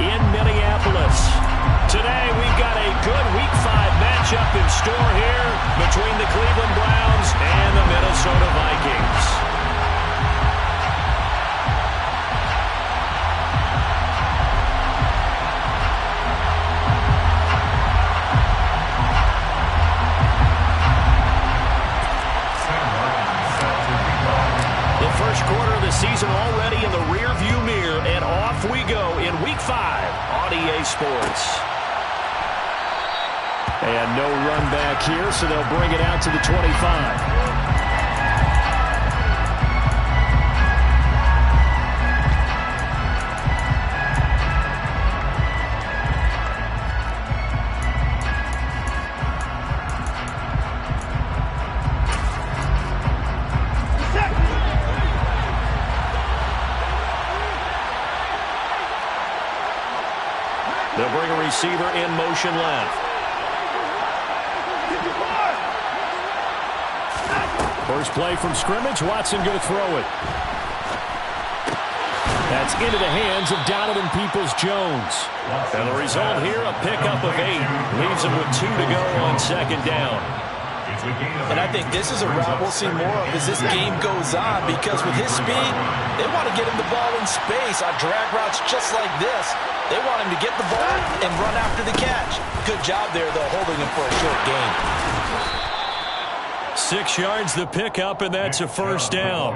in Minneapolis. Today, we've got a good Week 5 matchup in store here between the Cleveland Browns and the Minnesota Vikings. Quarter of the season already in the rear-view mirror, and off we go in Week 5 on EA Sports. And no run back here, so they'll bring it out to the 25. They'll bring a receiver in motion left. First play from scrimmage. Watson going to throw it. That's into the hands of Donovan Peoples-Jones. And the result here, a pickup of 8. Leaves him with 2 to go on second down. And I think this is a route we'll see more of as this game goes on, because with his speed, they want to get him the ball in space on drag routes just like this. They want him to get the ball and run after the catch. Good job there, though, holding him for a short gain. 6 yards the pickup, and that's a first down.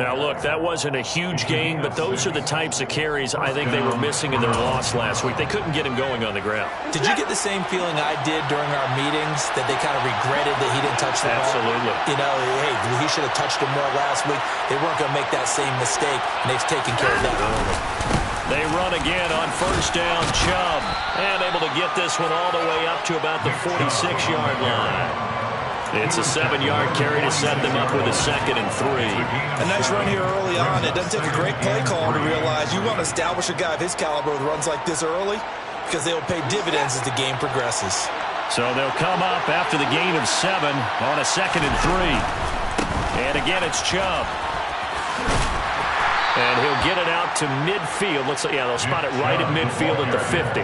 Now, look, that wasn't a huge gain, but those are the types of carries I think they were missing in their loss last week. They couldn't get him going on the ground. Did you get the same feeling I did during our meetings, that they kind of regretted that he didn't touch the ball? Absolutely. You know, hey, he should have touched him more last week. They weren't going to make that same mistake, and they've taken care of that early. They run again on first down. Chubb, and able to get this one all the way up to about the 46-yard line. It's a 7-yard carry to set them up with a 2nd and 3. A nice run here early on. It doesn't take a great play call to realize you want to establish a guy of his caliber with runs like this early, because they will pay dividends as the game progresses. So they'll come up after the gain of 7 on a 2nd and 3. And again, it's Chubb. And he'll get it out to midfield. Looks like, yeah, they'll spot it right at midfield at the 50.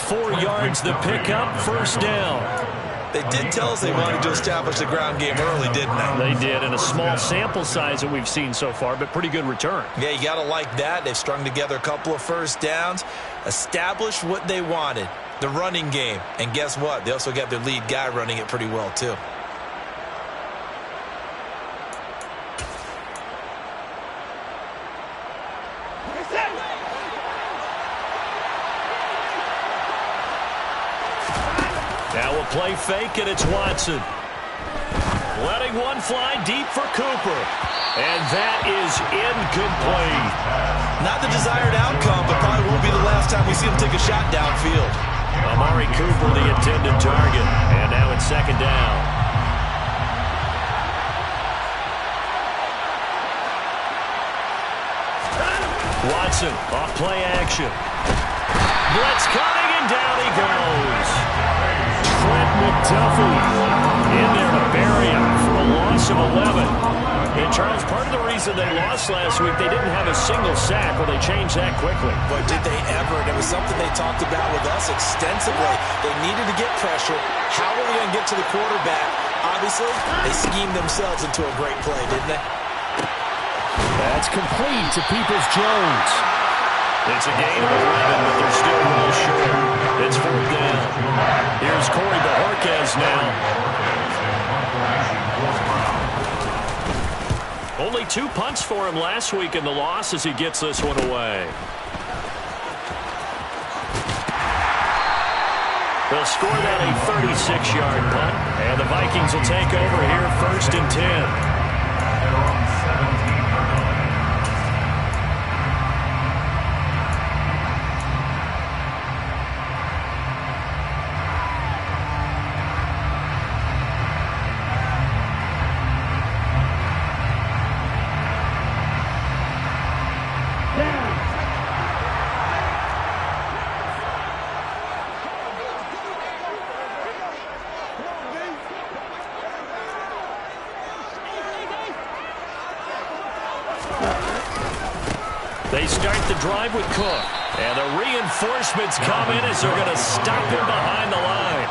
4 yards the pickup, first down. They did tell us they wanted to establish the ground game early, didn't they? They did, in a small sample size that we've seen so far, but pretty good return. Yeah, you got to like that. They've strung together a couple of first downs, established what they wanted, the running game. And guess what? They also got their lead guy running it pretty well, too. Now we'll play fake, and it's Watson. Letting one fly deep for Cooper. And that is incomplete. Not the desired outcome, but probably won't be the last time we see him take a shot downfield. Amari Cooper, the intended target. And now it's second down. Watson off play action. Blitz coming, and down he goes. Trent McDuffie in there to bury him for a loss of 11. And Charles, part of the reason they lost last week, they didn't have a single sack. Well, they changed that quickly. But did they ever? And it was something they talked about with us extensively. They needed to get pressure. How are they going to get to the quarterback? Obviously, they schemed themselves into a great play, didn't they? That's complete to Peoples-Jones. It's a gain of 11, but they're still well short. It's 4th down. Here's Corey Bojorquez now. Only 2 punts for him last week in the loss as he gets this one away. They'll score that a 36-yard punt, and the Vikings will take over here 1st and 10. They start the drive with Cook. And the reinforcements come in as they're going to stop him behind the line.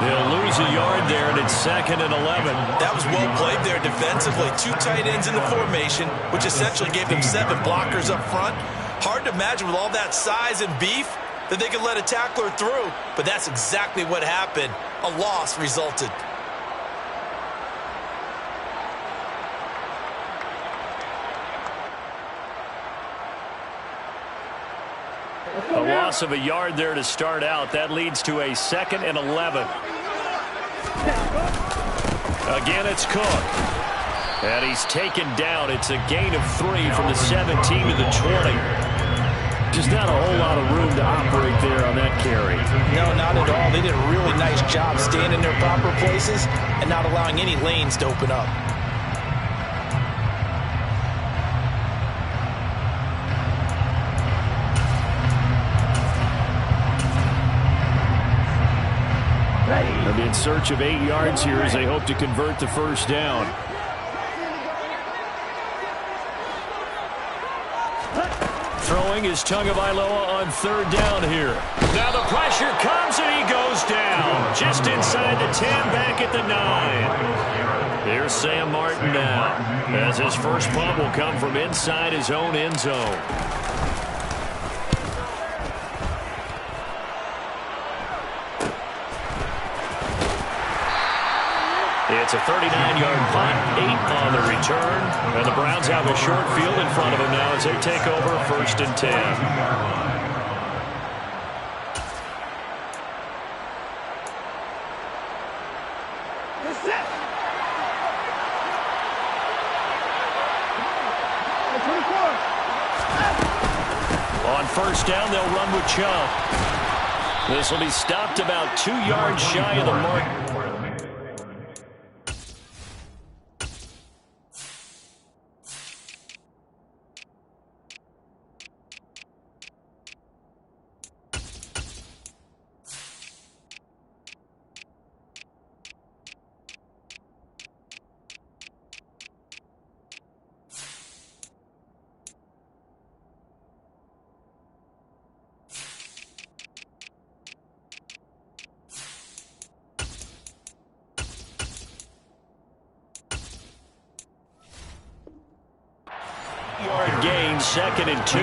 They'll lose a yard there, and it's 2nd and 11. That was well played there defensively. 2 tight ends in the formation, which essentially gave them 7 blockers up front. Hard to imagine with all that size and beef that they could let a tackler through, but that's exactly what happened. A loss resulted. A loss of a yard there to start out. That leads to a 2nd and 11. Again, it's Cook. And he's taken down. It's a gain of 3 from the 17 to the 20. Just not a whole lot of room to operate there on that carry. No, not at all. They did a really nice job staying in their proper places and not allowing any lanes to open up. They'll be in search of 8 yards here as they hope to convert the first down. Throwing is Tagovailoa on 3rd down here. Now the pressure comes and he goes down. Just inside the 10, back at the 9. Here's Sam Martin now, as his first punt will come from inside his own end zone. It's a 39-yard punt, 8 on the return. And the Browns have a short field in front of them now as they take over 1st and 10. On 1st down, they'll run with Chubb. This will be stopped about 2 yards shy of the mark. Gain, 2nd and 2. 8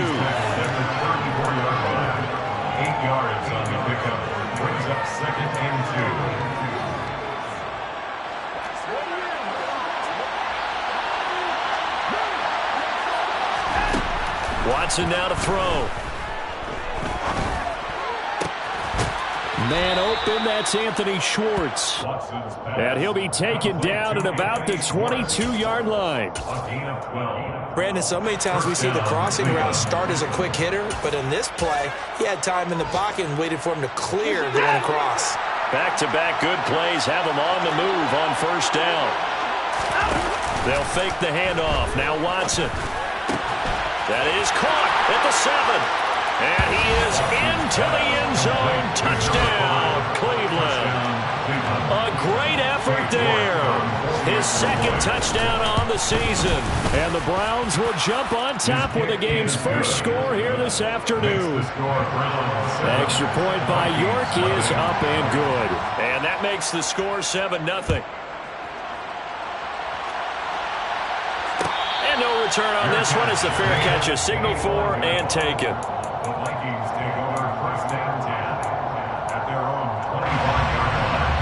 yards on the pickup. Brings up 2nd and 2. Watson now to throw. Man open, that's Anthony Schwartz. And he'll be taken down at about the 22-yard line. Brandon, so many times we see the crossing route start as a quick hitter, but in this play, he had time in the pocket and waited for him to clear going across. Back-to-back good plays have him on the move on 1st down. They'll fake the handoff. Now Watson. That is caught at the 7. And he is into the end zone. Touchdown, Cleveland. A great effort there. His 2nd touchdown on the season. And the Browns will jump on top with the game's first score here this afternoon. The extra point by York is up and good. And that makes the score 7-0. And no return on this one as the fair catch is signaled for and taken. The Vikings take over 1st and 10 at their own 25-yard line.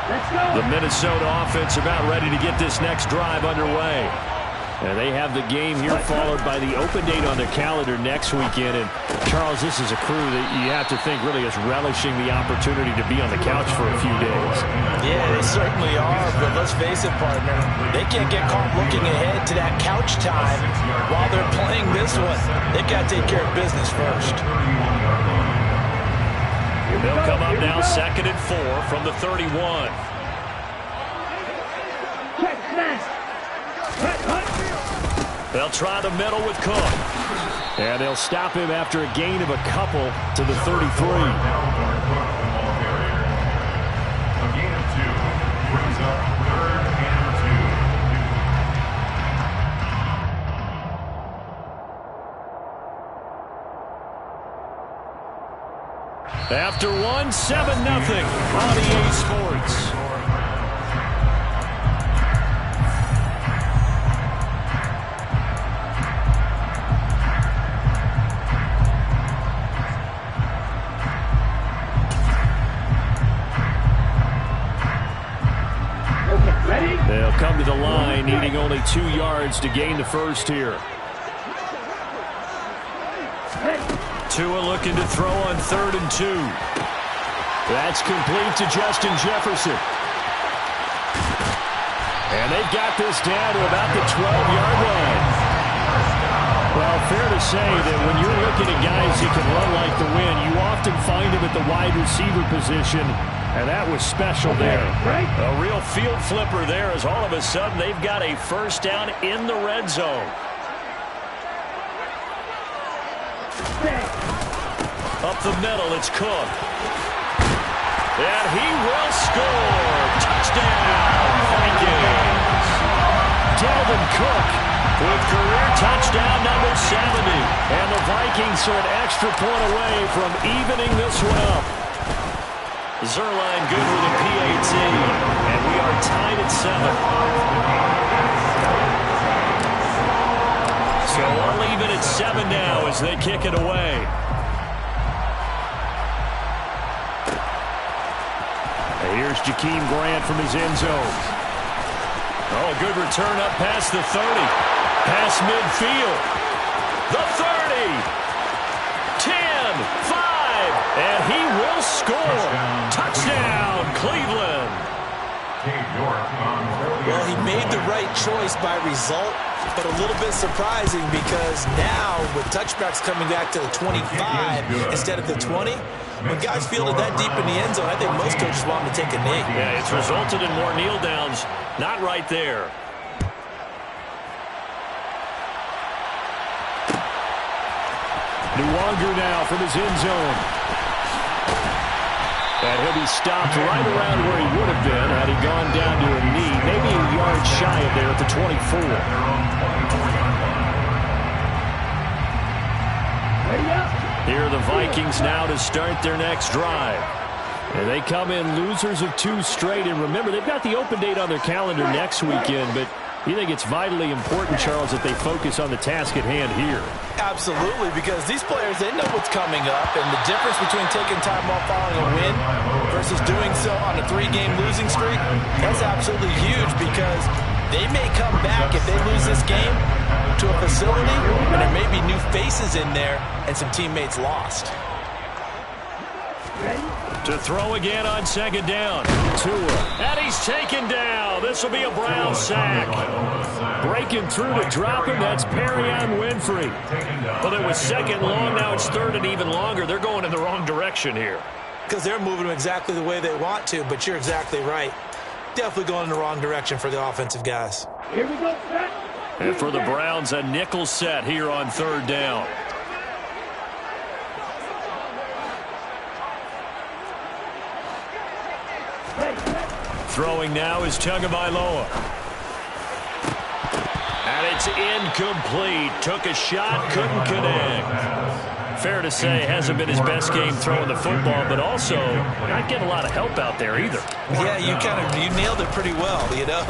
Let's go. The Minnesota offense about ready to get this next drive underway. And they have the game here followed by the open date on their calendar next weekend. And, Charles, this is a crew that you have to think really is relishing the opportunity to be on the couch for a few days. Yeah, they certainly are, but let's face it, partner. They can't get caught looking ahead to that couch time while they're playing this one. They've got to take care of business first. They'll come up now 2nd and 4 from the 31. They'll try the middle with Cook. And they'll stop him after a gain of a couple to the 33. A gain of 2 brings up 3rd and 2. After one, 7-0 on EA Sports. They'll come to the line, needing only 2 yards to gain the first here. Tua looking to throw on 3rd and 2. That's complete to Justin Jefferson. And they've got this down to about the 12-yard line. Well, fair to say that when you're looking at guys who can run like the wind, you often find them at the wide receiver position. And that was special there. A real field flipper there as all of a sudden they've got a first down in the red zone. Up the middle, it's Cook. And he will score. Touchdown, Vikings. Dalvin Cook with career touchdown number 70. And the Vikings are an extra point away from evening this one up. Zerline good with a PAT, and we are tied at 7. So all even at 7 now as they kick it away. And here's Jakeem Grant from his end zone. Oh, good return up past the 30. Past midfield. The 30. 10, 5, and he will score. Touchdown, Cleveland. Well, he made the right choice by result, but a little bit surprising because now with touchbacks coming back to the 25 instead of the 20, when guys feel it that deep in the end zone, I think most coaches want them to take a knee. Yeah, it's resulted in more kneel downs. Not right there. Nwonger now from his end zone. And he'll be stopped right around where he would have been had he gone down to a knee, maybe a yard shy of there at the 24. Here are the Vikings now to start their next drive. And they come in losers of 2 straight. And remember, they've got the open date on their calendar next weekend, but you think it's vitally important, Charles, that they focus on the task at hand here? Absolutely, because these players, they know what's coming up, and the difference between taking time off following a win versus doing so on a 3-game losing streak, that's absolutely huge because they may come back if they lose this game to a facility, and there may be new faces in there and some teammates lost. To throw again on 2nd down. Tua. And he's taken down. This will be a Brown sack. Breaking through to drop him. That's Perrion Winfrey. Well, it was 2nd long. Now it's 3rd and even longer. They're going in the wrong direction here. Because they're moving them exactly the way they want to, but you're exactly right. Definitely going in the wrong direction for the offensive guys. Here we go, set. And for the Browns, a nickel set here on 3rd down. Throwing now is Tagovailoa. And it's incomplete. Took a shot, couldn't connect. Fair to say, hasn't been his best game throwing the football, but also not getting a lot of help out there either. Yeah, you nailed it pretty well, you know.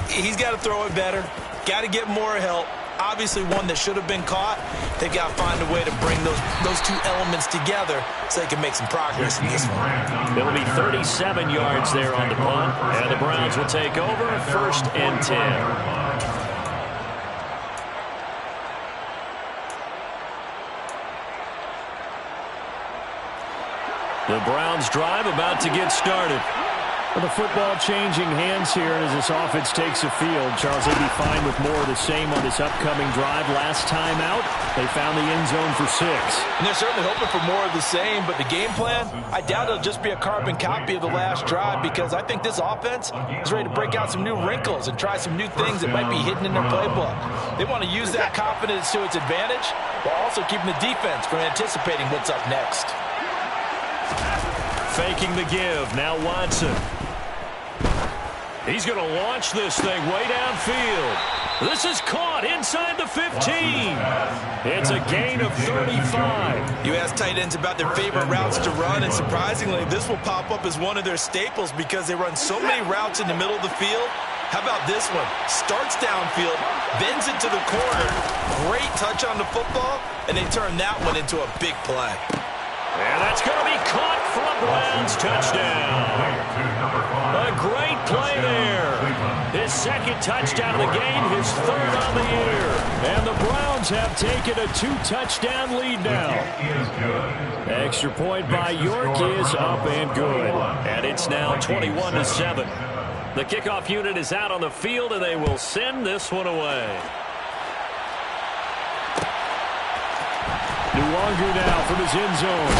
He's got to throw it better. Got to get more help. Obviously one that should have been caught. They've got to find a way to bring those 2 elements together so they can make some progress in this one. It'll be 37 yards there on the punt, and the Browns will take over 1st and 10. The Browns drive about to get started. Well, the football changing hands here, and as this offense takes the field, Charles, they'd be fine with more of the same on this upcoming drive. Last time out, they found the end zone for 6. And they're certainly hoping for more of the same, but the game plan, I doubt it'll just be a carbon copy of the last drive, because I think this offense is ready to break out some new wrinkles and try some new things that might be hidden in their playbook. They want to use that confidence to its advantage, while also keeping the defense from anticipating what's up next. Faking the give, now Watson. He's going to launch this thing way downfield. This is caught inside the 15. It's a gain of 35. You ask tight ends about their favorite routes to run, and surprisingly, this will pop up as one of their staples because they run so many routes in the middle of the field. How about this one? Starts downfield, bends it to the corner. Great touch on the football, and they turn that one into a big play. And that's going to be caught for a Browns touchdown. A great play there. His second touchdown of the game, his third on the year. And the Browns have taken a 2-touchdown lead now. Extra point by York is up and good. And it's now 21-7. The kickoff unit is out on the field, and they will send this one away. Nwangu now from his end zone.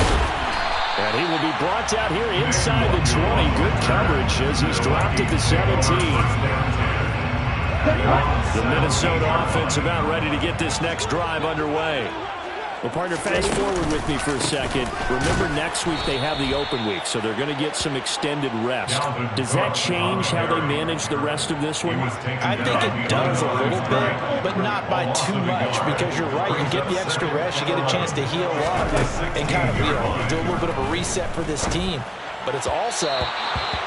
And he will be brought down here inside the 20. Good coverage as he's dropped at the 17. The Minnesota offense about ready to get this next drive underway. Well, partner, fast forward with me for a second. Remember, next week they have the open week, so they're going to get some extended rest. Does that change how they manage the rest of this one? I think it does a little bit, but not by too much, because you're right. You get the extra rest, you get a chance to heal up and kind of do a little bit of a reset for this team. But it's also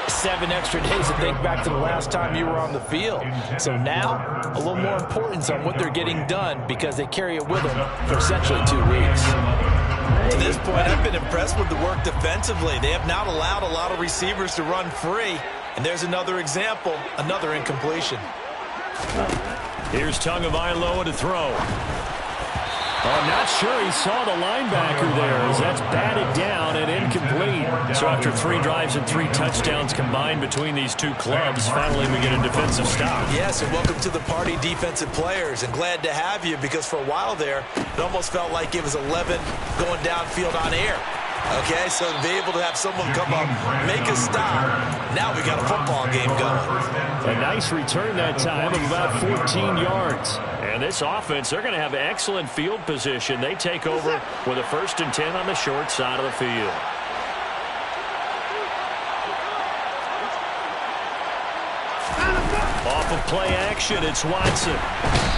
7 extra days to think back to the last time you were on the field. So now, a little more importance on what they're getting done because they carry it with them for essentially 2 weeks. To this point, I've been impressed with the work defensively. They have not allowed a lot of receivers to run free. And there's another example, another incompletion. Here's Tagovailoa to throw. I'm not sure he saw the linebacker there as that's batted down and incomplete. So after 3 drives and 3 touchdowns combined between these two clubs, finally we get a defensive stop. Yes, and welcome to the party, defensive players. And glad to have you because for a while there, it almost felt like it was 11 going downfield on air. Okay, so to be able to have someone come up, make a stop, now we got a football game going. A nice return that time of about 14 yards. And this offense, they're going to have excellent field position. They take over with a 1st and 10 on the short side of the field. Off of play action, it's Watson.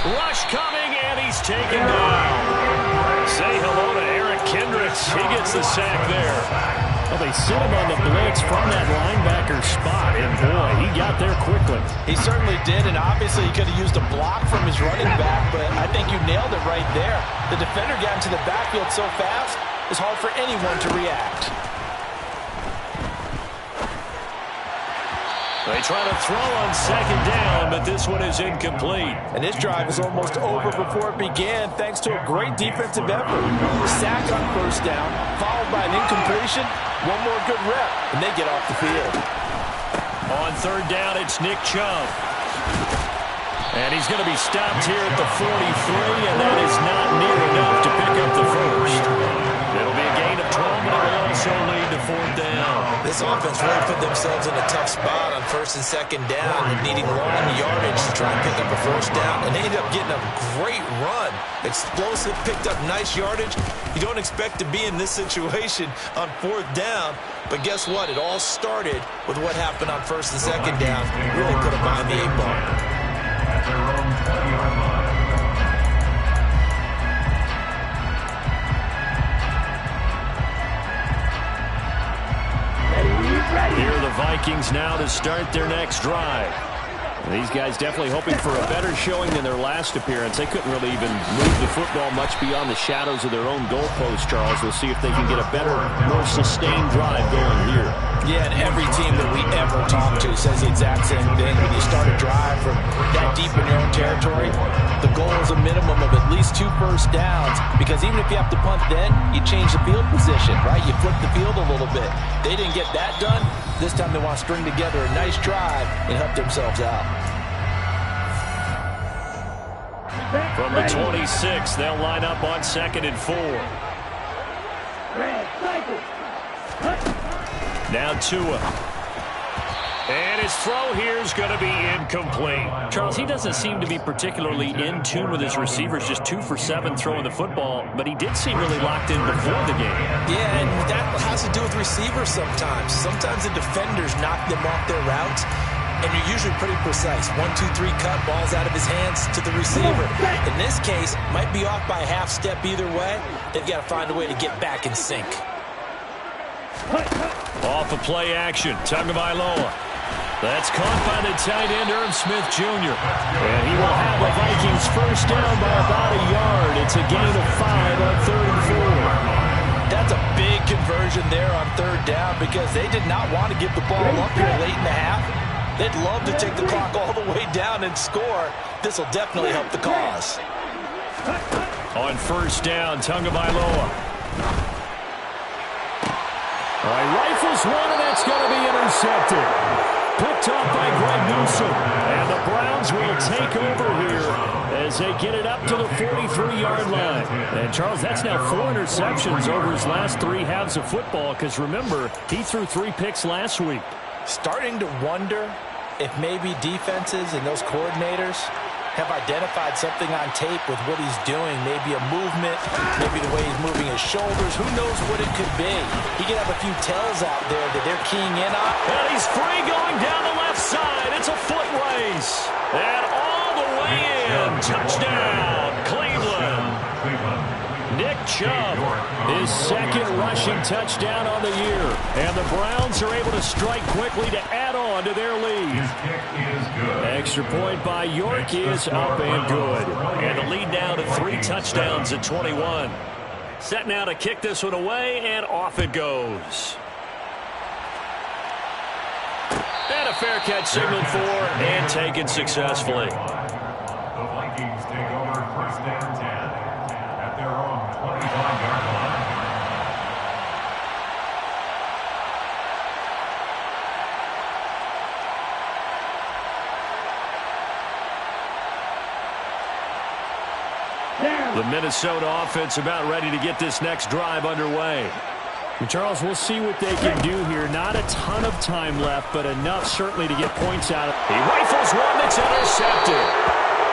Rush coming, and he's taken down. Say hello to Eric Kendricks. He gets the sack there. Well, they sit him on the blitz from that linebacker spot, and boy, he got there quickly. He certainly did, and obviously he could have used a block from his running back, but I think you nailed it right there. The defender got into the backfield so fast, it's hard for anyone to react. They try to throw on 2nd down, but this one is incomplete. And this drive is almost over before it began thanks to a great defensive effort. Sack on 1st down, followed by an incompletion. One more good rep, and they get off the field. On 3rd down, it's Nick Chubb. And he's going to be stopped here at the 43, and that is not near enough to pick up the 1st. It'll be a gain of 12, and it will also lead to 4th down. This offense really put themselves in a tough spot on 1st and 2nd down and needing long yardage to try and pick up a 1st down. And they ended up getting a great run. Explosive, picked up nice yardage. You don't expect to be in this situation on 4th down. But guess what? It all started with what happened on 1st and 2nd down. Really put them behind the 8 ball. At their own 20-yard line. Here are the Vikings now to start their next drive. These guys definitely hoping for a better showing than their last appearance. They couldn't really even move the football much beyond the shadows of their own goalpost, Charles. We'll see if they can get a better, more sustained drive going here. Yeah, and every team that we ever talk to says the exact same thing. When you start a drive from that deep in your own territory, the goal is a minimum of at least 2 first downs, because even if you have to punt then, you change the field position, right? You flip the field a little bit. They didn't get that done. This time they want to string together a nice drive and help themselves out. From the 26, they'll line up on 2nd and 4. Now Tua. And his throw here is going to be incomplete. Charles, he doesn't seem to be particularly in tune with his receivers, just 2 for 7 throwing the football, but he did seem really locked in before the game. Yeah, and that has to do with receivers sometimes. Sometimes the defenders knock them off their routes, and you're usually pretty precise. 1, 2, 3 cut, balls out of his hands to the receiver. In this case, might be off by a half step either way. They've got to find a way to get back in sync. Off of play action, Tagovailoa. That's caught by the tight end, Irv Smith Jr. And he will have a Vikings first down by about a yard. It's a gain of 5 on 3rd and 4. That's a big conversion there on 3rd down, because they did not want to give the ball up here late in the half. They'd love to take the clock all the way down and score. This will definitely help the cause. On 1st down, Tagovailoa. All right, rifles one, and that's going to be intercepted. Picked off by Greg Newsome. And the Browns will take over here as they get it up to the 43-yard line. And, Charles, that's now 4 interceptions over his last 3 halves of football, because, remember, he threw 3 picks last week. Starting to wonder if maybe defenses and those coordinators have identified something on tape with what he's doing. Maybe a movement, maybe the way he's moving his shoulders. Who knows what it could be? He could have a few tells out there that they're keying in on. And he's free going down the left side. It's a foot race. And all the way in. Touchdown, Cleveland. Nick Chubb, his 2nd rushing touchdown on the year. And the Browns are able to strike quickly to add on to their lead. Extra point by York is up and good. And the lead now to 3 touchdowns at 21. Set now to kick this one away, and off it goes. And a fair catch signaled for and taken successfully. The Vikings take over 1st and 10 at their own 25-yard line. The Minnesota offense about ready to get this next drive underway. And Charles, we'll see what they can do here. Not a ton of time left, but enough certainly to get points out of it. He rifles one that's intercepted.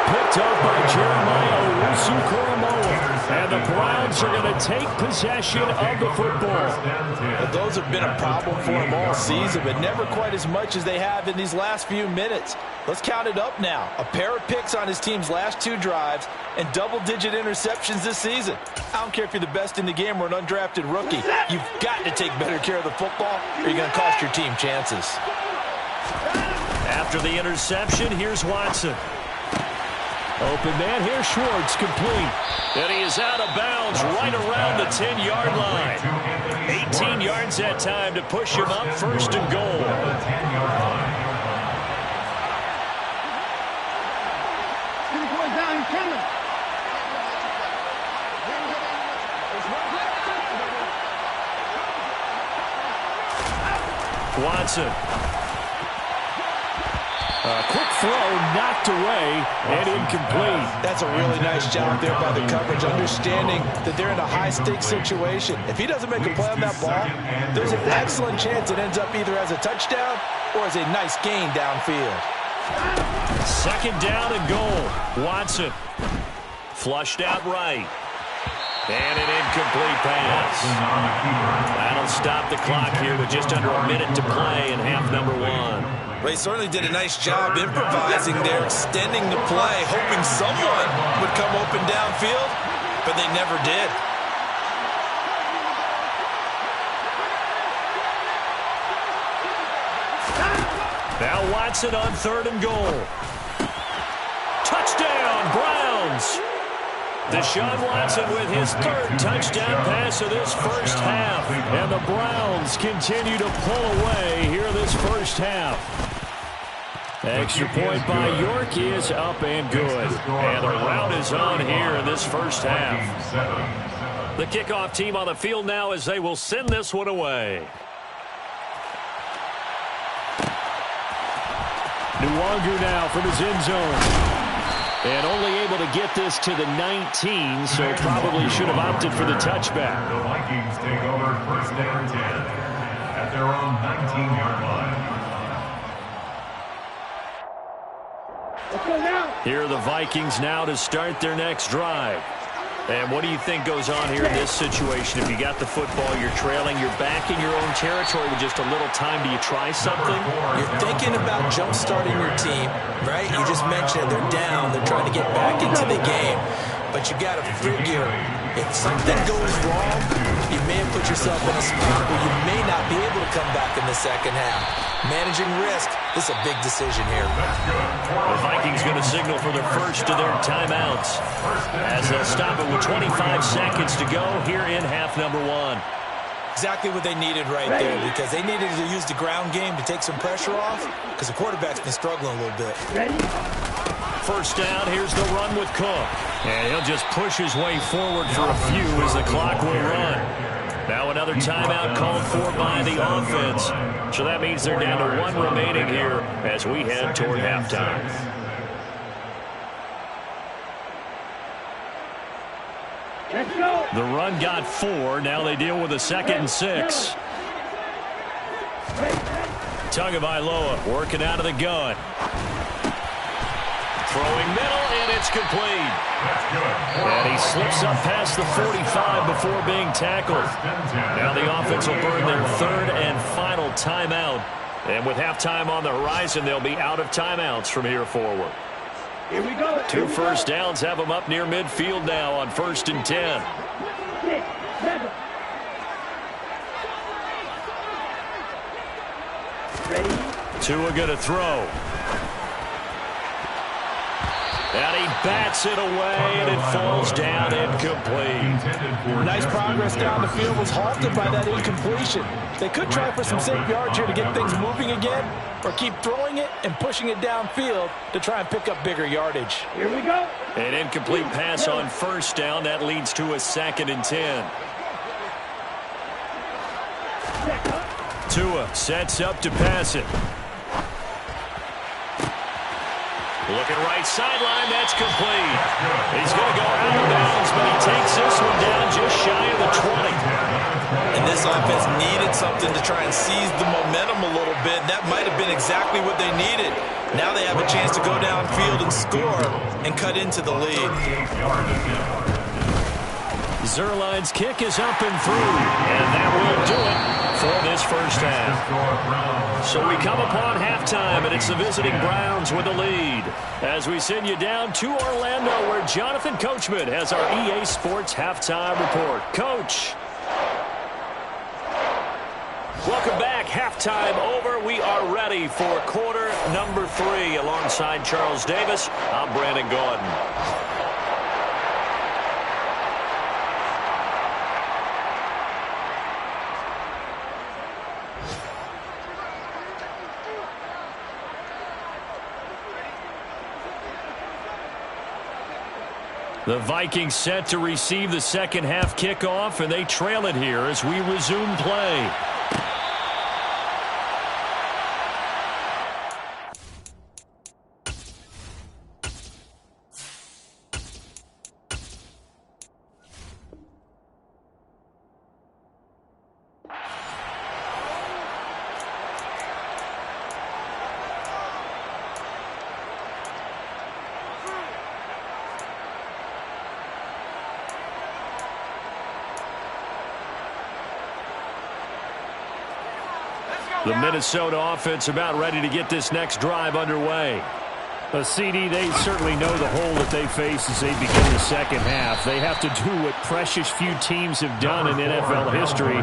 Picked up by Jeremiah Owusu-Koramoah. And the Browns are going to take possession of the football. Well, those have been a problem for them all season, but never quite as much as they have in these last few minutes. Let's count it up now. A pair of picks on his team's last 2 drives and double-digit interceptions this season. I don't care if you're the best in the game or an undrafted rookie. You've got to take better care of the football, or you're going to cost your team chances. After the interception, here's Watson. Open man, here's Schwartz, complete. And he is out of bounds right around the 10-yard line. 18 yards that time to push him up 1st and goal. Watson. A quick throw knocked away and incomplete. That's a really nice job there by the coverage, understanding that they're in a high-stakes situation. If he doesn't make a play on that ball, there's an excellent chance it ends up either as a touchdown or as a nice gain downfield. 2nd down and goal. Watson flushed out right. And an incomplete pass. That'll stop the clock here with just under a minute to play in half number 1. They certainly did a nice job improvising there, extending the play, hoping someone would come open downfield, but they never did. Now Watson on 3rd and goal. Touchdown, Browns. Deshaun Watson with his 3rd touchdown pass of this first half. And the Browns continue to pull away here this first half. Extra point by York is up and good. And the rout is on here in this first half. The kickoff team on the field now as they will send this one away. Nwangu now from his end zone. And only able to get this to the 19, so probably should have opted for the touchback. The Vikings take over 1st and 10 at their own 19-yard line. Here are the Vikings now to start their next drive. And what do you think goes on here in this situation? If you got the football, you're trailing, you're back in your own territory with just a little time. Do you try something? You're thinking about jump-starting your team, right? You just mentioned they're down. They're trying to get back into the game. But you got to figure, if something goes wrong, you may have put yourself in a spot where you may not be able to come back in the second half. Managing risk, this is a big decision here. The Vikings going to signal for the first of their timeouts as they'll stop it with 25 seconds to go here in half number 1. Exactly what they needed right there, because they needed to use the ground game to take some pressure off, because the quarterback's been struggling a little bit. First down, here's the run with Cook. And he'll just push his way forward for a few as the clock will run. Now another timeout called for by the offense. So that means they're down to 1 remaining here as we head toward halftime. The run got 4. Now they deal with a 2nd and 6. Tagovailoa working out of the gun. Throwing middle, and it's complete. And he slips up past the 45 before being tackled. Now the offense will burn their 3rd and final timeout. And with halftime on the horizon, they'll be out of timeouts from here forward. Here we go. 2 first downs have them up near midfield now on 1st and 10. 6, 7. Ready? Tua going to throw. And he bats it away, and it falls down incomplete. Nice progress down the field was halted by that incompletion. They could try for some safe yards here to get things moving again, or keep throwing it and pushing it downfield to try and pick up bigger yardage. Here we go. An incomplete pass on first down. That leads to a 2nd and 10. Tua sets up to pass it. Looking right sideline, that's complete. He's going to go out of bounds, but he takes this one down just shy of the 20. And this offense needed something to try and seize the momentum a little bit. That might have been exactly what they needed. Now they have a chance to go downfield and score and cut into the lead. Zuerlein's kick is up and through, and that will do it for this first half. So we come upon halftime, and it's the visiting Browns with the lead. As we send you down to Orlando, where Jonathan Coachman has our EA Sports halftime report. Coach. Welcome back. Halftime over. We are ready for quarter number 3. Alongside Charles Davis, I'm Brandon Gaudin. The Vikings set to receive the second half kickoff, and they trail it here as we resume play. The Minnesota offense about ready to get this next drive underway. CD, they certainly know the hole that they face as they begin the second half. They have to do what precious few teams have done in NFL history.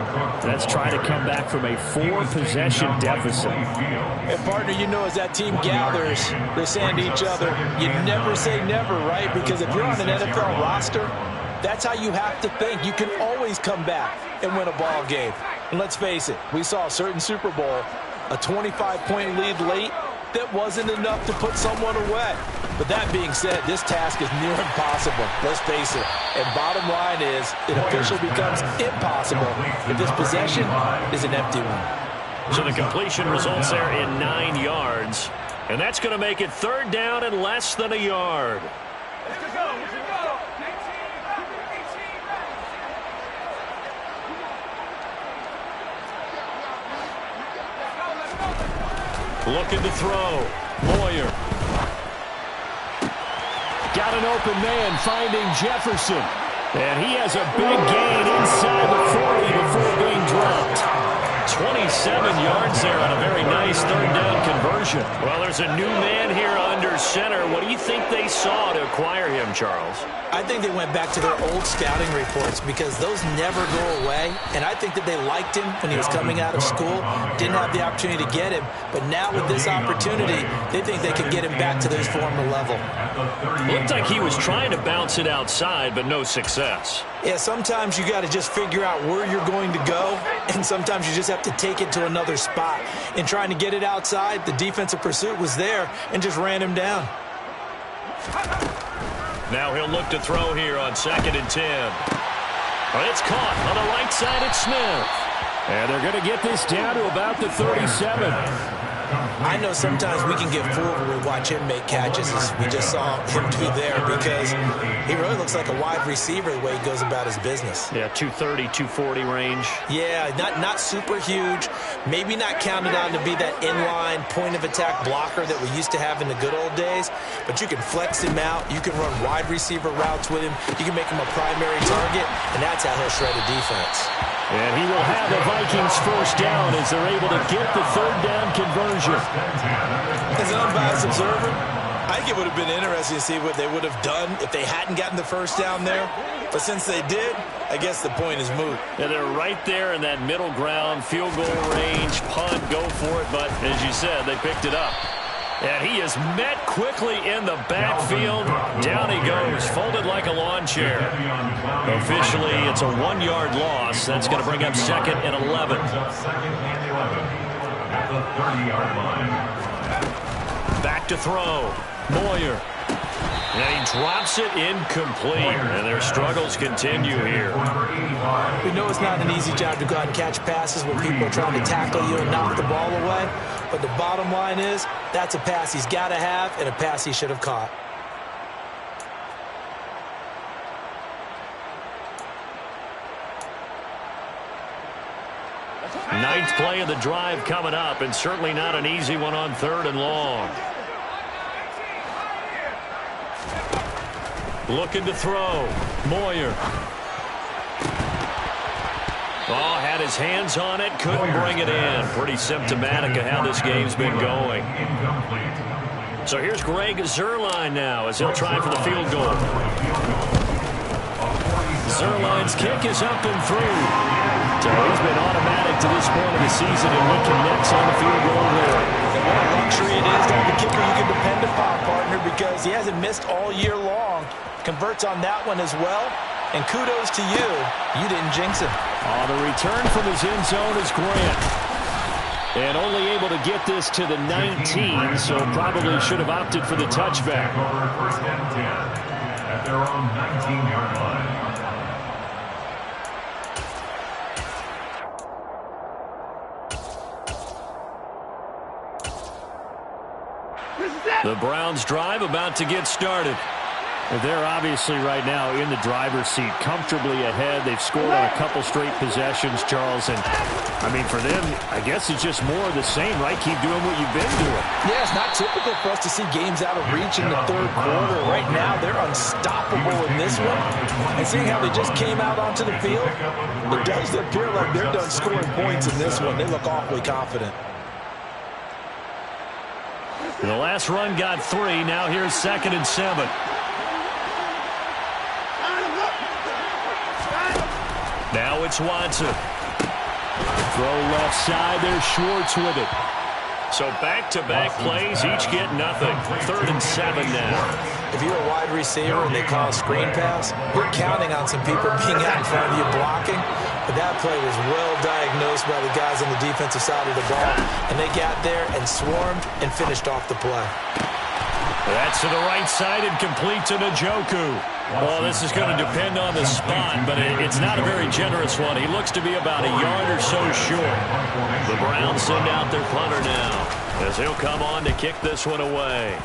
That's try to come back from a 4-possession deficit. And partner, you know, as that team gathers, they're saying to each other, you never say never, right? Because if you're on an NFL roster, that's how you have to think. You can always come back and win a ball game. And let's face it, we saw a certain Super Bowl, a 25-point lead late, that wasn't enough to put someone away. But that being said, this task is near impossible. Let's face it. And bottom line is, it officially becomes impossible if this possession is an empty one. So the completion results there in 9 yards. And that's going to make it 3rd down and less than a yard. Looking to throw. Moyer. Got an open man finding Jefferson. And he has a big gain inside the 40 before being dropped. 27 yards there on a very nice 3rd down conversion. Well, there's a new man here under center. What do you think they saw to acquire him, Charles? I think they went back to their old scouting reports because those never go away. And I think that they liked him when he was coming out of school. Didn't have the opportunity to get him. But now with this opportunity, they think they can get him back to his former level. Looked like he was trying to bounce it outside, but no success. Yeah, sometimes you got to just figure out where you're going to go, and sometimes you just have to take it to another spot. In trying to get it outside, the defensive pursuit was there and just ran him down. Now he'll look to throw here on 2nd and 10. But it's caught on the right side at Smith. And they're going to get this down to about the 37. I know sometimes we can get fooled when we watch him make catches, as we just saw him do there, because he really looks like a wide receiver the way he goes about his business. Yeah, 230, 240 range. Yeah, not super huge. Maybe not counted on to be that inline point-of-attack blocker that we used to have in the good old days, but you can flex him out. You can run wide receiver routes with him. You can make him a primary target, and that's how he'll shred a defense. And he will have the Vikings 1st down as they're able to get the 3rd down conversion. As an unbiased observer, I think it would have been interesting to see what they would have done if they hadn't gotten the 1st down there. But since they did, I guess the point is moot. Yeah, they're right there in that middle ground, field goal range, punt, go for it. But as you said, they picked it up. And he is met quickly in the backfield. Down he goes, folded like a lawn chair. Officially, it's a 1-yard loss. That's going to bring up 2nd and 11. Back to throw. Moyer. And he drops it incomplete. And their struggles continue here. We know it's not an easy job to go out and catch passes when people are trying to tackle you and knock the ball away. But the bottom line is, that's a pass he's got to have and a pass he should have caught. Ninth play of the drive coming up, and certainly not an easy one on 3rd and long. Looking to throw. Moyer. Oh, had his hands on it, couldn't bring it in. Pretty symptomatic of how this game's been going. So here's Greg Zuerlein now as he'll try for the field goal. Zuerlein's kick is up and through. So he's been automatic to this point of the season, and what connects on the field goal there. What a luxury it is to have a kicker you can depend upon, partner, because he hasn't missed all year long. Converts on that one as well. And kudos to you. You didn't jinx him. Oh, the return from his end zone is Grant. And only able to get this to the 19, so probably should have opted for the touchback. 1st and 10 at their own 19-yard line. The Browns drive about to get started. They're obviously right now in the driver's seat, comfortably ahead. They've scored on a couple straight possessions, Charles. And, I mean, for them, I guess it's just more of the same, right? Keep doing what you've been doing. Yeah, it's not typical for us to see games out of reach in the 3rd quarter. Right now, they're unstoppable in this one. And seeing how they just came out onto the field, it does appear like they're done scoring points in this one. They look awfully confident. The last run got 3. Now here's 2nd and 7. Now it's Watson. Throw left side. There's Schwartz with it. So back-to-back plays, each get nothing. 3rd and 7 now. If you're a wide receiver and they call a screen pass, you're counting on some people being out in front of you blocking. But that play was well diagnosed by the guys on the defensive side of the ball. And they got there and swarmed and finished off the play. That's to the right side and complete to Njoku. Well, this is going to depend on the spot, but it's not a very generous one. He looks to be about a yard or so short. The Browns send out their punter now, as he'll come on to kick this one away.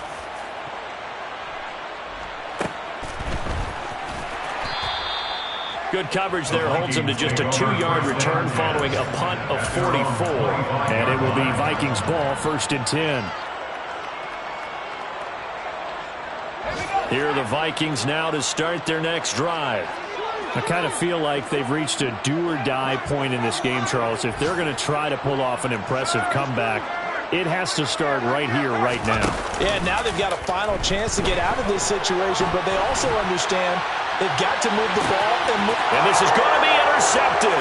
Good coverage there holds him to just a 2-yard return following a punt of 44. And it will be Vikings ball, 1st and 10. Here are the Vikings now to start their next drive. I kind of feel like they've reached a do-or-die point in this game, Charles. If they're going to try to pull off an impressive comeback, it has to start right here, right now. Yeah, now they've got a final chance to get out of this situation, but they also understand they've got to move the ball. And this is going to be intercepted.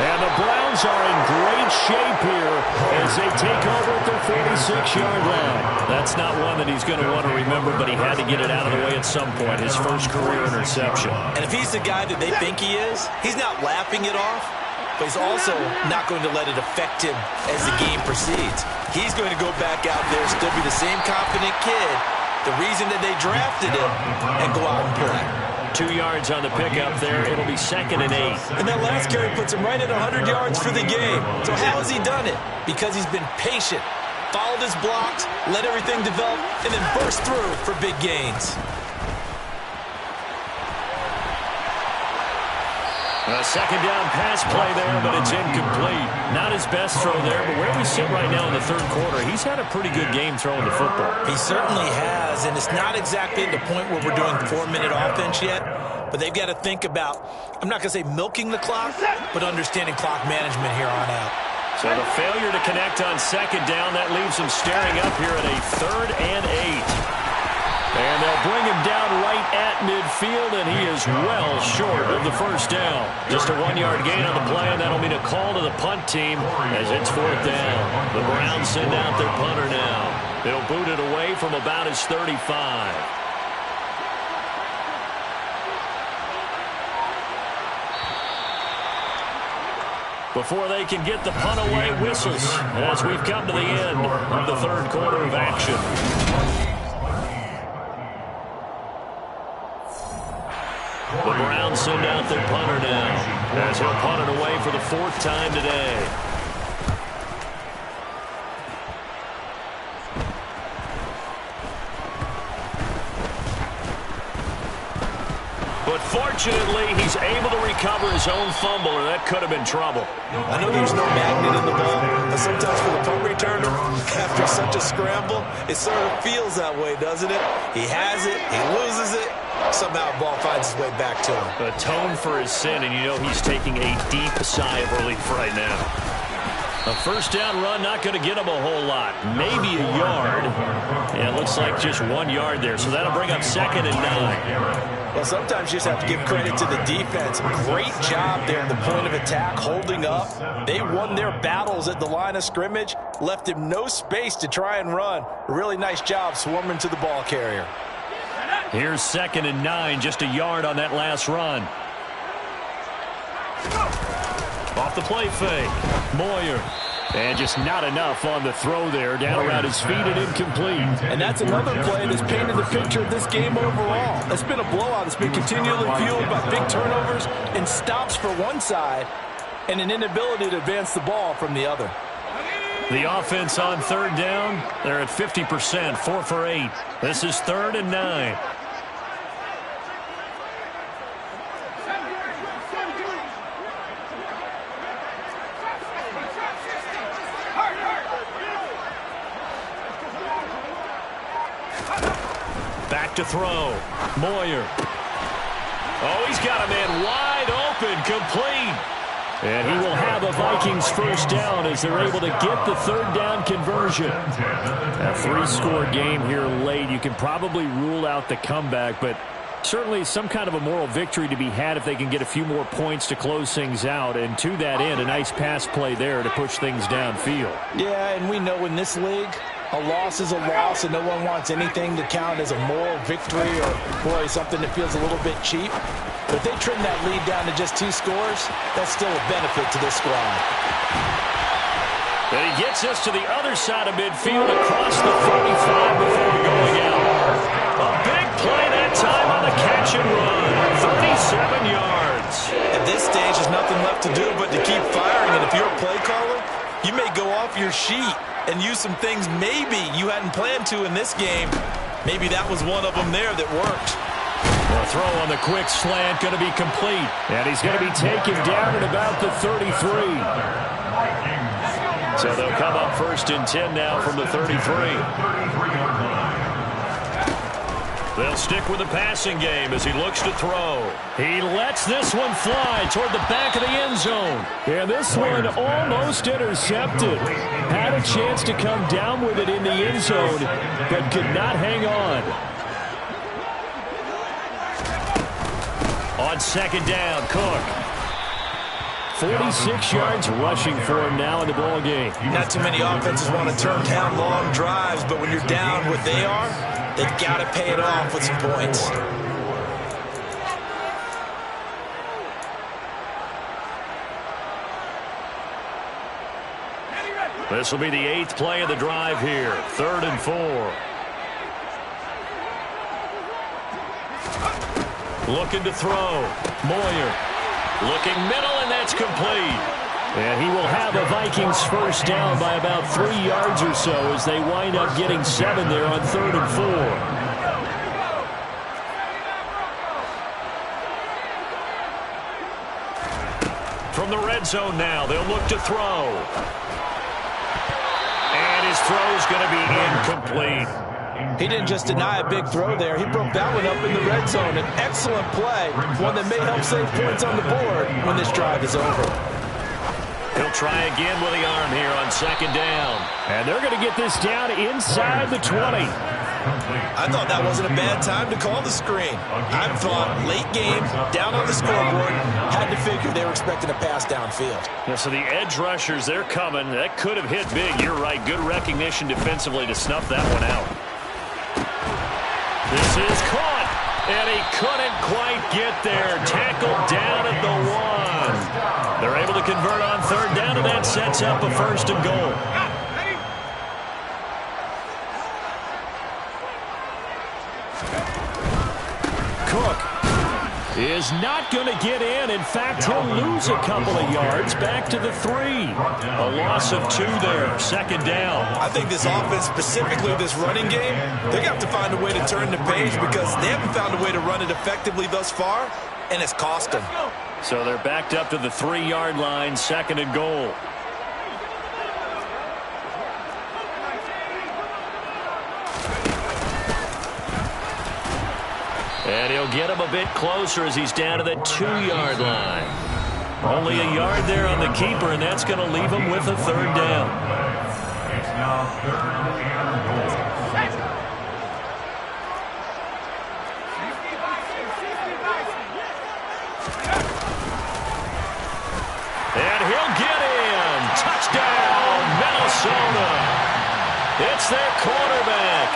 And the Browns are in great shape here as they take over at their 46-yard line. That's not one that he's going to want to remember, but he had to get it out of the way at some point, his first career interception. And if he's the guy that they think he is, he's not laughing it off, but he's also not going to let it affect him as the game proceeds. He's going to go back out there, still be the same confident kid, the reason that they drafted him, and go out and play. 2 yards on the pickup there. It'll be 2nd and 8. And that last carry puts him right at 100 yards for the game. So how has he done it? Because he's been patient, followed his blocks, let everything develop, and then burst through for big gains. A 2nd down pass play there, but it's incomplete. Not his best throw there, but where we sit right now in the 3rd quarter, he's had a pretty good game throwing the football. He certainly has, and it's not exactly at the point where we're doing 4-minute offense yet, but they've got to think about, I'm not going to say milking the clock, but understanding clock management here on out. So the failure to connect on 2nd down, that leaves him staring up here at a 3rd and 8. And they'll bring him down right at midfield, and he is well short of the 1st down. Just a 1-yard gain on the play, and that'll mean a call to the punt team as it's 4th down. The Browns send out their punter now. They'll boot it away from about his 35. Before they can get the punt away, whistles as we've come to the end of the 3rd quarter of action. The Browns send out their punter now as he'll punt it away for the 4th time today. But fortunately, he's able to recover his own fumble, or that could have been trouble. I know there's no magnet in the ball, but sometimes for the punt returner, after such a scramble, it sort of feels that way, doesn't it? He has it, he loses it, somehow the ball finds its way back to him. Atone for his sin, and you know he's taking a deep sigh of relief right now. A 1st down run, not going to get him a whole lot. Maybe a yard. Yeah, it looks like just 1 yard there, so that'll bring up 2nd and 9. Well, sometimes you just have to give credit to the defense. Great job there at the point of attack, holding up. They won their battles at the line of scrimmage, left him no space to try and run. A really nice job swarming to the ball carrier. Here's 2nd and 9, just a yard on that last run. Off the play fake. Moyer. And just not enough on the throw there. Down around his feet and incomplete. And that's another play that's painted the picture of this game overall. It's been a blowout. It's been continually fueled by big turnovers and stops for one side and an inability to advance the ball from the other. The offense on 3rd down, they're at 50%, 4 for 8. This is 3rd and 9. Back to throw. Moyer. Oh, he's got a man wide open, complete. And he will have a Viking Vikings first down as they're able to get the third down conversion. A 3-score game here late. You can probably rule out the comeback, but certainly some kind of a moral victory to be had if they can get a few more points to close things out. And to that end, a nice pass play there to push things downfield. Yeah, and we know in this league, a loss is a loss, and no one wants anything to count as a moral victory or, boy, something that feels a little bit cheap. But if they trim that lead down to just 2 scores, that's still a benefit to this squad. And he gets us to the other side of midfield across the 35 before going out. A big play that time on the catch and run. 37 yards. At this stage, there's nothing left to do but to keep firing. And if you're a play caller, you may go off your sheet and use some things maybe you hadn't planned to in this game. Maybe that was one of them there that worked. The throw on the quick slant going to be complete. And he's going to be taken down at about the 33. So they'll come up 1st and 10 now from the 33. They'll stick with the passing game as he looks to throw. He lets this one fly toward the back of the end zone. And this one almost intercepted. Had a chance to come down with it in the end zone, but could not hang on. On 2nd down, Cook. 46 yards rushing for him now in the ball game. Not too many offenses want to turn down long drives, but when you're down what they are, they've got to pay it off with some points. This will be the 8th play of the drive here. 3rd and 4. Looking to throw. Moyer. Looking middle, and that's complete. And he will have a Vikings first down by about 3 yards or so as they wind up getting 7 there on 3rd and 4. From the red zone now, they'll look to throw. And his throw is going to be incomplete. He didn't just deny a big throw there. He broke that one up in the red zone. An excellent play, one that may help save points on the board when this drive is over. He'll try again with the arm here on 2nd down. And they're going to get this down inside the 20. I thought that wasn't a bad time to call the screen. I thought late game, down on the scoreboard, had to figure they were expecting a pass downfield. Yeah, so the edge rushers, they're coming. That could have hit big. You're right. Good recognition defensively to snuff that one out. This is caught, and he couldn't quite get there. Tackled down at the 1. They're able to convert on 3rd down, and that sets up a 1st and goal. Cook is not going to get in. In fact, he'll lose a couple of yards back to the 3. A loss of 2 there. 2nd down. I think this offense, specifically this running game, they have to find a way to turn the page because they haven't found a way to run it effectively thus far, and it's cost them. So they're backed up to the 3-yard line, 2nd and goal. And he'll get him a bit closer as he's down to the 2-yard line. Only a yard there on the keeper, and that's going to leave him with a 3rd down. It's now 3rd and goal. And he'll get in. Touchdown, Minnesota. It's their quarterback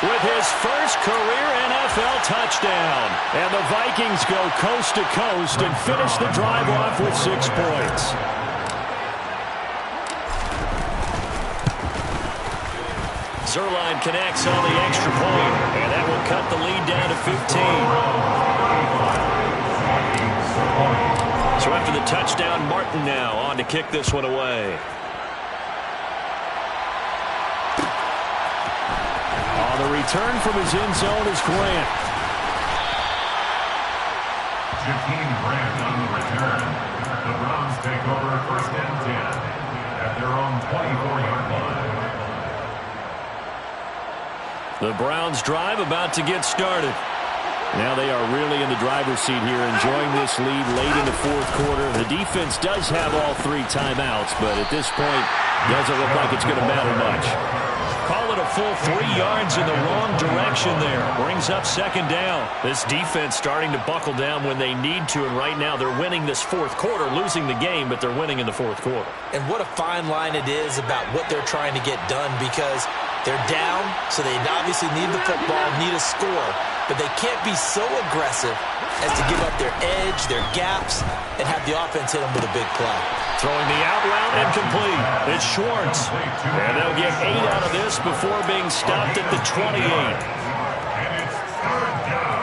with his first career NFL touchdown. And the Vikings go coast to coast and finish the drive off with 6 points. Zuerlein connects on the extra point, and that will cut the lead down to 15. So after the touchdown, Martin now on to kick this one away. On the return from his end zone is Grant. Jakeem Grant on the return. The Browns take over 1st and 10 at their own 24-yard line. The Browns drive about to get started. Now they are really in the driver's seat here, enjoying this lead late in the fourth quarter. The defense does have all 3 timeouts, but at this point, doesn't look like it's going to matter much. Call it a full 3 yards in the wrong direction there. Brings up second down. This defense starting to buckle down when they need to, and right now they're winning this fourth quarter, losing the game, but they're winning in the fourth quarter. And what a fine line it is about what they're trying to get done, because they're down, so they obviously need the football, need a score, but they can't be so aggressive as to give up their edge, their gaps, and have the offense hit them with a big play. Throwing the out route and complete. It's Schwartz. And they'll get 8 out of this before being stopped at the 28. And it's third down.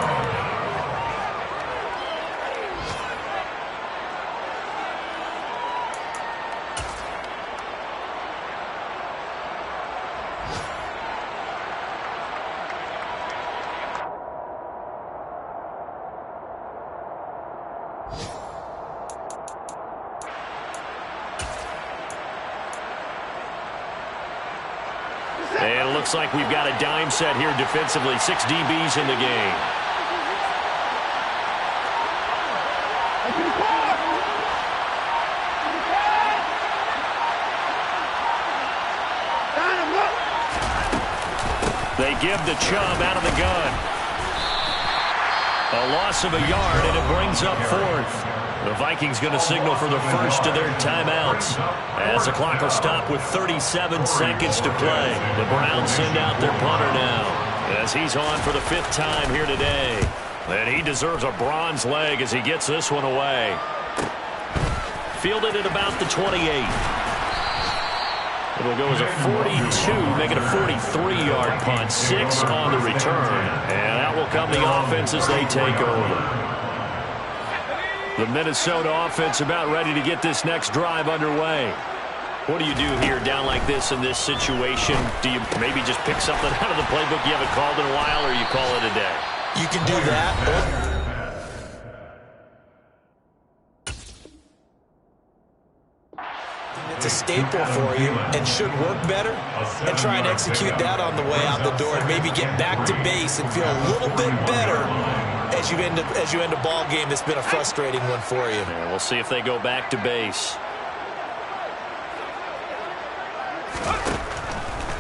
And it looks like we've got a dime set here defensively. 6 DBs in the game. They give the Chubb out of the gun. A loss of a yard, and it brings up 4th. The Vikings going to signal for the first of their timeouts as the clock will stop with 37 seconds to play. The Browns send out their punter now as he's on for the 5th time here today. And he deserves a bronze leg as he gets this one away. Fielded at about the 28. It'll go as a 42, make it a 43-yard punt. 6 on the return. And out will come the offense as they take over. The Minnesota offense about ready to get this next drive underway. What do you do here down like this in this situation? Do you maybe just pick something out of the playbook you haven't called in a while, or you call it a day? You can do that. It's a staple for you and should work better, and try and execute that on the way out the door and maybe get back to base and feel a little bit better as you end a ball game that's been a frustrating one for you. Yeah, we'll see if they go back to base.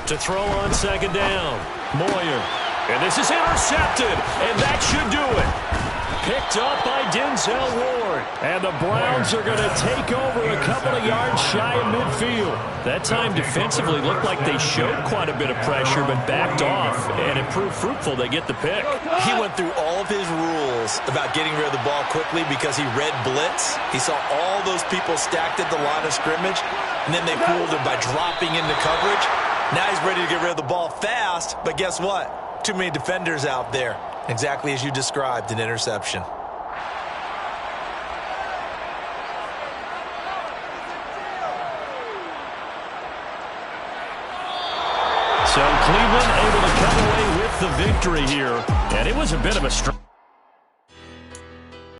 To throw on second down, Moyer. And this is intercepted, and that should do it. Picked up by Denzel Ward. And the Browns are going to take over a couple of yards shy of midfield. That time defensively looked like they showed quite a bit of pressure, but backed off, and it proved fruitful. They get the pick. He went through all of his rules about getting rid of the ball quickly because he read blitz. He saw all those people stacked at the line of scrimmage, and then they fooled him by dropping into coverage. Now he's ready to get rid of the ball fast, but guess what? Too many defenders out there. Exactly as you described, an interception. So Cleveland able to come away with the victory here. And it was a bit of a struggle.